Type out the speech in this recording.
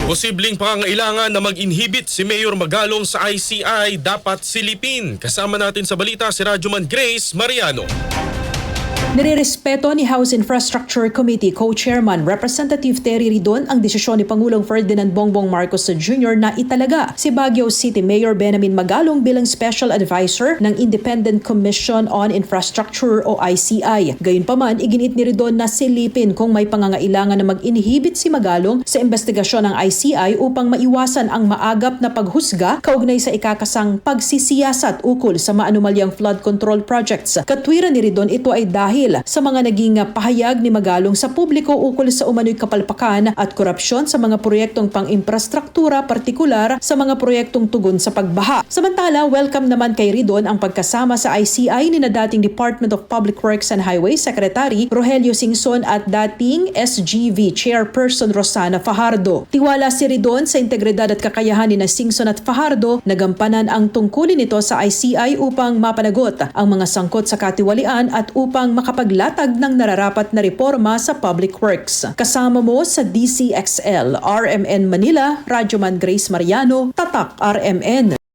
Posibleng pangangailangan na mag-inhibit si Mayor Magalong sa ICI dapat silipin. Kasama natin sa balita si Radyoman Grace Mariano. Nirerespeto ni House Infrastructure Committee Co-Chairman Representative Terry Ridon ang desisyon ni Pangulong Ferdinand Bongbong Marcos Jr. na italaga si Baguio City Mayor Benjamin Magalong bilang Special Advisor ng Independent Commission on Infrastructure o ICI. Gayunpaman, iginit ni Ridon na silipin kung may pangangailangan na mag-inhibit si Magalong sa investigasyon ng ICI upang maiwasan ang maagap na paghusga kaugnay sa ikakasang pagsisiyasat ukol sa maanumalyang flood control projects. Katwiran ni Ridon, ito ay dahil sa mga naging pahayag ni Magalong sa publiko ukol sa umano'y kapalpakan at korupsyon sa mga proyektong pang-infrastruktura, partikular sa mga proyektong tugon sa pagbaha. Samantala, welcome naman kay Ridon ang pagkasama sa ICI ni na dating Department of Public Works and Highways Secretary Rogelio Singson at dating SGV Chairperson Rosana Fajardo. Tiwala si Ridon sa integridad at kakayahan ni na Singson at Fajardo na gampanan ang tungkulin nito sa ICI upang mapanagot ang mga sangkot sa katiwalian at upang makapaglatag ng nararapat na reforma sa public works. Kasama mo sa DCXL, RMN Manila, Radyoman Grace Mariano, Tatak RMN.